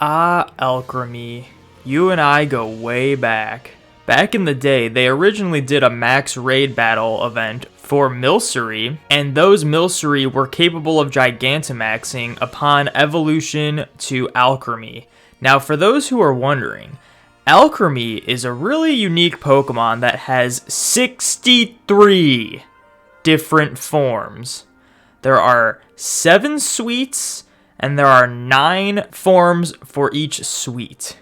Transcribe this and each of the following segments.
Ah, Alcremie. You and I go way back. Back in the day, they originally did a max raid battle event for Milcery, and those Milcery were capable of Gigantamaxing upon evolution to Alcremie. Now, for those who are wondering, Alcremie is a really unique Pokemon that has 63 different forms. There are 7 suites, and there are 9 forms for each suite.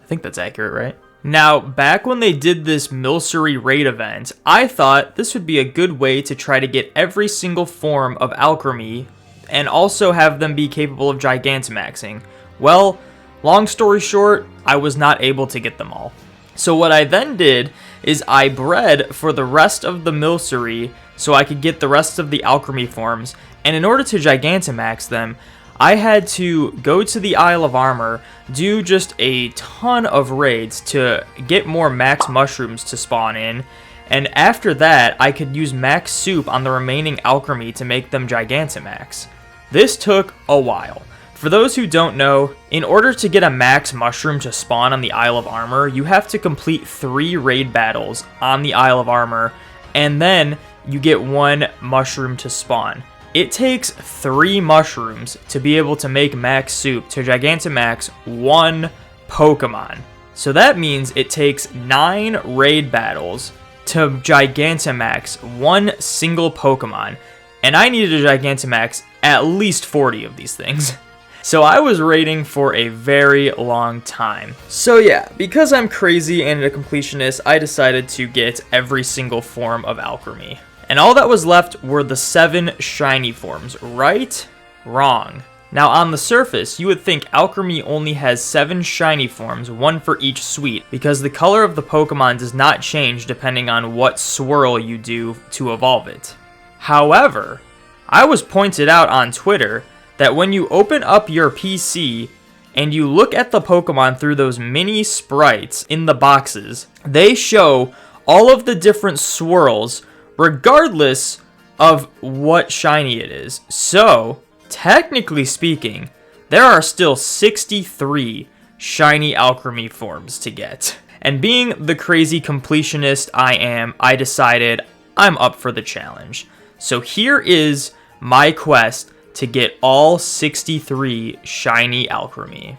I think that's accurate, right? Now, back when they did this Milcery raid event, I thought this would be a good way to try to get every single form of Alcremie and also have them be capable of Gigantamaxing. Well, long story short, I was not able to get them all. So what I then did is I bred for the rest of the Milcery so I could get the rest of the Alcremie forms, and in order to Gigantamax them, I had to go to the Isle of Armor, do just a ton of raids to get more max mushrooms to spawn in, and after that, I could use max soup on the remaining Alcremie to make them Gigantamax. This took a while. For those who don't know, in order to get a max mushroom to spawn on the Isle of Armor, you have to complete 3 raid battles on the Isle of Armor, and then you get 1 mushroom to spawn. It takes 3 mushrooms to be able to make max soup to Gigantamax 1 Pokemon. So that means it takes 9 raid battles to Gigantamax 1 single Pokemon, and I needed to Gigantamax at least 40 of these things. So I was raiding for a very long time. So yeah, because I'm crazy and a completionist, I decided to get every single form of Alcremie. And all that was left were the 7 shiny forms, right? Wrong. Now on the surface, you would think Alcremie only has 7 shiny forms, 1 for each suite, because the color of the Pokemon does not change depending on what swirl you do to evolve it. However, I was pointed out on Twitter that when you open up your PC and you look at the Pokemon through those mini sprites in the boxes, they show all of the different swirls regardless of what shiny it is. So, technically speaking, there are still 63 shiny Alcremie forms to get. And being the crazy completionist I am, I decided I'm up for the challenge. So here is my quest to get all 63 shiny Alcremie.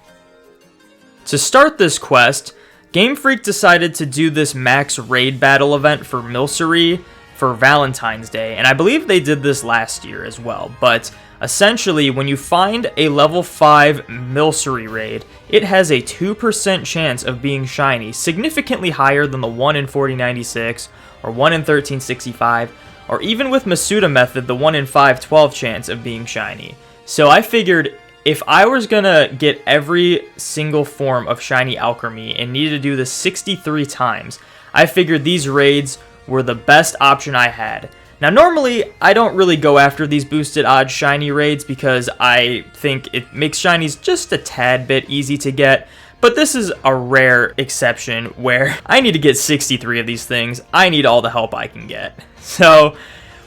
To start this quest, Game Freak decided to do this max raid battle event for Milcery for Valentine's Day, and I believe they did this last year as well, but essentially when you find a level 5 Milcery raid, it has a 2% chance of being shiny, significantly higher than the 1 in 4096 or 1 in 1365, or even with Masuda method, the 1 in 512 chance of being shiny. So I figured if I was gonna get every single form of shiny Alcremie and needed to do this 63 times, I figured these raids were the best option I had. Now normally, I don't really go after these boosted odds shiny raids because I think it makes shinies just a tad bit easy to get, but this is a rare exception where I need to get 63 of these things. I need all the help I can get. So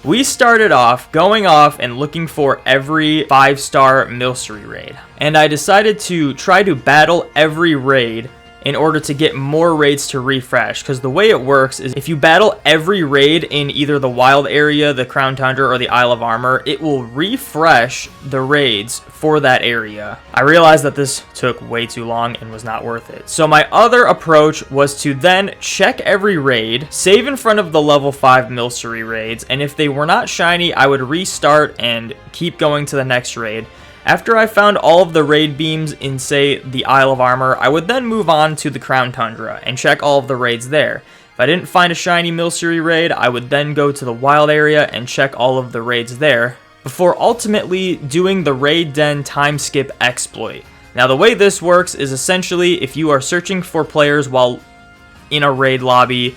we started off going off and looking for every 5-star Milcery raid, and I decided to try to battle every raid in order to get more raids to refresh, because the way it works is if you battle every raid in either the wild area, the Crown Tundra, or the Isle of Armor, it will refresh the raids for that area. I realized that this took way too long and was not worth it. So my other approach was to then check every raid, save in front of the level 5 Milcery raids, and if they were not shiny, I would restart and keep going to the next raid. After I found all of the raid beams in, say, the Isle of Armor, I would then move on to the Crown Tundra and check all of the raids there. If I didn't find a shiny Milcery raid, I would then go to the wild area and check all of the raids there, before ultimately doing the Raid Den time skip exploit. Now the way this works is essentially if you are searching for players while in a raid lobby,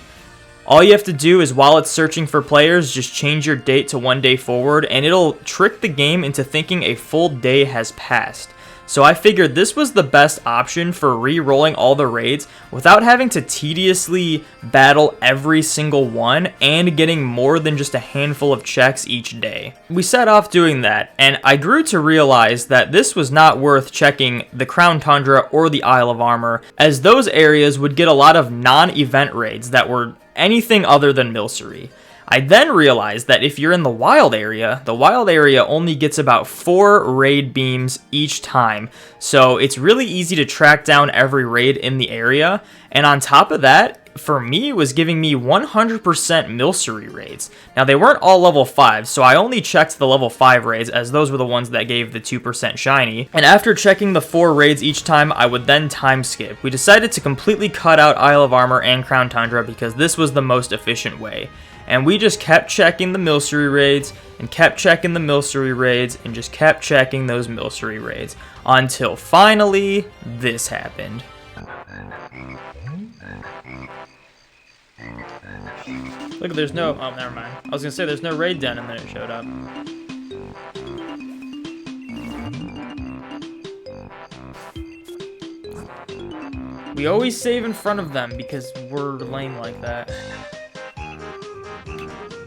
all you have to do is while it's searching for players, just change your date to 1 day forward, and it'll trick the game into thinking a full day has passed. So I figured this was the best option for re-rolling all the raids without having to tediously battle every single one and getting more than just a handful of checks each day. We set off doing that, and I grew to realize that this was not worth checking the Crown Tundra or the Isle of Armor, as those areas would get a lot of non-event raids that were anything other than Milcery. I then realized that if you're in the wild area only gets about 4 raid beams each time. So it's really easy to track down every raid in the area. And on top of that, for me, it was giving me 100% Milcery raids. Now, they weren't all level 5, so I only checked the level 5 raids, as those were the ones that gave the 2% shiny. And after checking the 4 raids each time, I would then time skip. We decided to completely cut out Isle of Armor and Crown Tundra because this was the most efficient way. And we just kept checking the Milcery raids, and kept checking the Milcery raids, and just kept checking those Milcery raids, until finally, this happened. Look, there's no, oh, never mind. I was gonna say there's no raid den, and then it showed up. We always save in front of them because we're lame like that.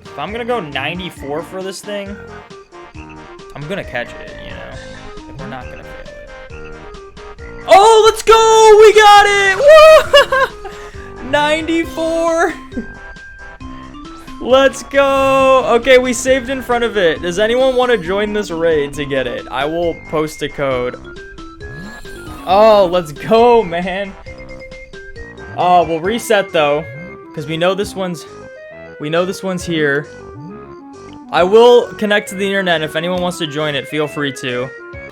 If I'm gonna go 94 for this thing, I'm gonna catch it, you know? Like, we're not gonna fail it. Oh, let's go! We got it! Woo! 94! Let's go! Okay, we saved in front of it. Does anyone want to join this raid to get it? I will post a code. Oh, let's go, man. Oh, we'll reset, though, because we know this one's here. I will connect to the internet, and if anyone wants to join it, feel free to.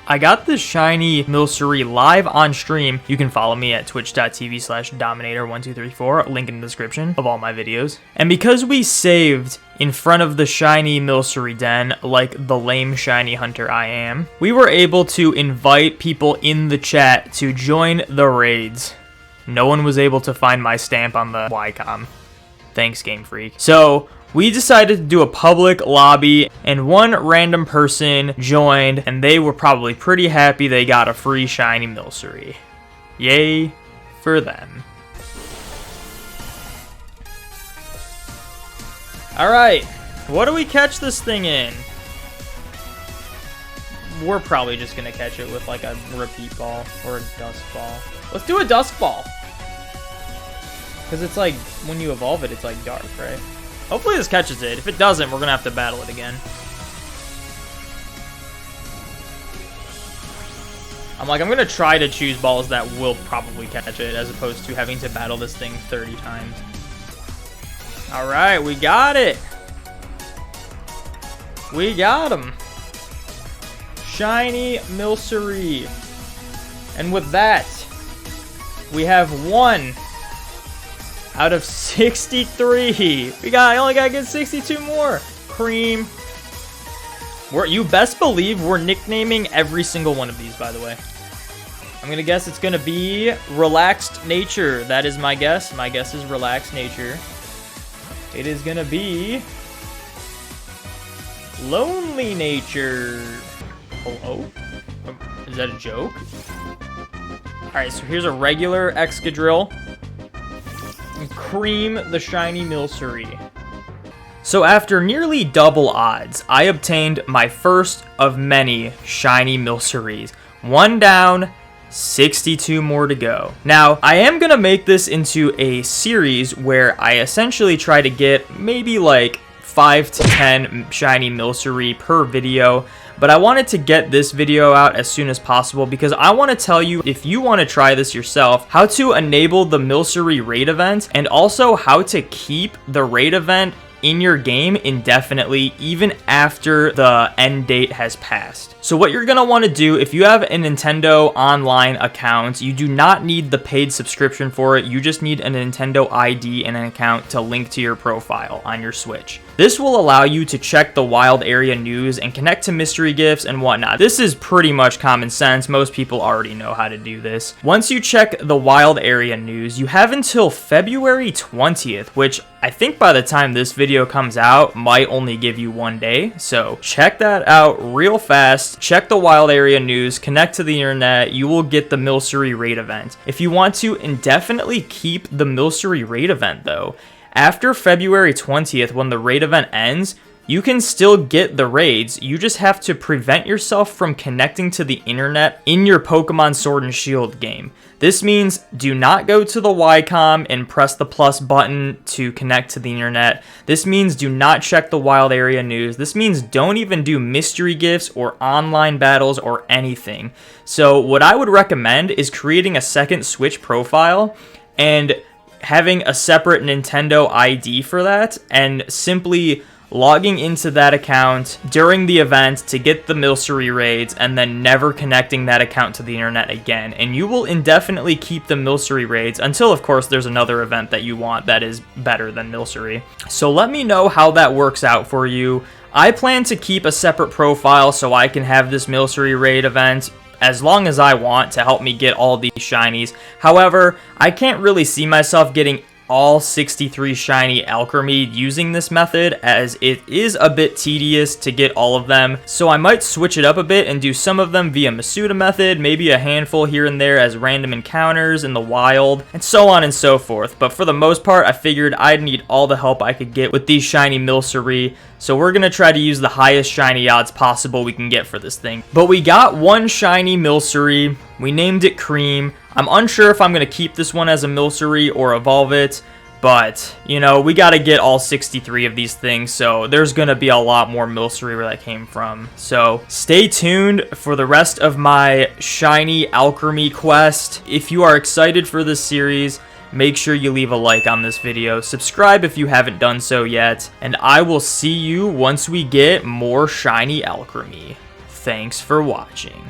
I got this shiny Milcery live on stream. You can follow me at twitch.tv/Dominator1234, link in the description of all my videos. And because we saved in front of the shiny Milcery den, like the lame shiny hunter I am, we were able to invite people in the chat to join the raids. No one was able to find my stamp on the Ycom. Thanks, Game Freak. So we decided to do a public lobby, and one random person joined, and they were probably pretty happy they got a free shiny Milcery. Yay for them. Alright, what do we catch this thing in? We're probably just gonna catch it with like a repeat ball or a dust ball. Let's do a dust ball. Because it's like, when you evolve it, it's like dark, right? Hopefully this catches it. If it doesn't, we're going to have to battle it again. I'm going to try to choose balls that will probably catch it, as opposed to having to battle this thing 30 times. Alright, we got it. We got him. Shiny Milcery. And with that, we have 1 out of 63. I only gotta get 62 more. Cream. You best believe we're nicknaming every single one of these, by the way. I'm gonna guess it's gonna be Relaxed Nature. That is my guess. My guess is Relaxed Nature. It is gonna be Lonely Nature. Hello? Is that a joke? Alright, so here's a regular Excadrill. Cream the shiny Milcery. So after nearly double odds, I obtained my first of many shiny Milcerys. 1 down, 62 more to go. Now, I am gonna make this into a series where I essentially try to get maybe like 5 to 10 shiny Milcery per video. But I wanted to get this video out as soon as possible because I want to tell you, if you want to try this yourself, how to enable the Milcery raid event, and also how to keep the raid event in your game indefinitely, even after the end date has passed. So what you're going to want to do, if you have a Nintendo Online account, you do not need the paid subscription for it. You just need a Nintendo ID and an account to link to your profile on your Switch. This will allow you to check the wild area news and connect to mystery gifts and whatnot. This is pretty much common sense. Most people already know how to do this. Once you check the wild area news, you have until February 20th, which I think by the time this video comes out, might only give you 1 day. So check that out real fast. Check the wild area news, connect to the internet. You will get the Milcery raid event. If you want to indefinitely keep the Milcery raid event though, after February 20th, when the raid event ends, you can still get the raids. You just have to prevent yourself from connecting to the internet in your Pokemon Sword and Shield game. This means do not go to the Ycom and press the plus button to connect to the internet. This means do not check the wild area news. This means don't even do mystery gifts or online battles or anything. So what I would recommend is creating a second Switch profile and having a separate Nintendo ID for that, and simply logging into that account during the event to get the Milcery raids, and then never connecting that account to the internet again. And you will indefinitely keep the Milcery raids until, of course, there's another event that you want that is better than Milcery. So let me know how that works out for you. I plan to keep a separate profile so I can have this Milcery raid event as long as I want to help me get all these shinies. However, I can't really see myself getting all 63 shiny Alcremie using this method, as it is a bit tedious to get all of them. So I might switch it up a bit and do some of them via Masuda method, maybe a handful here and there as random encounters in the wild, and so on and so forth. But for the most part, I figured I'd need all the help I could get with these shiny Milcery. So we're going to try to use the highest shiny odds possible we can get for this thing. But we got one shiny Milcery. We named it Cream. I'm unsure if I'm going to keep this one as a Milcery or evolve it. But, you know, we got to get all 63 of these things. So there's going to be a lot more Milcery where that came from. So stay tuned for the rest of my shiny Alcremie quest. If you are excited for this series, make sure you leave a like on this video, subscribe if you haven't done so yet, and I will see you once we get more shiny Alcremie. Thanks for watching.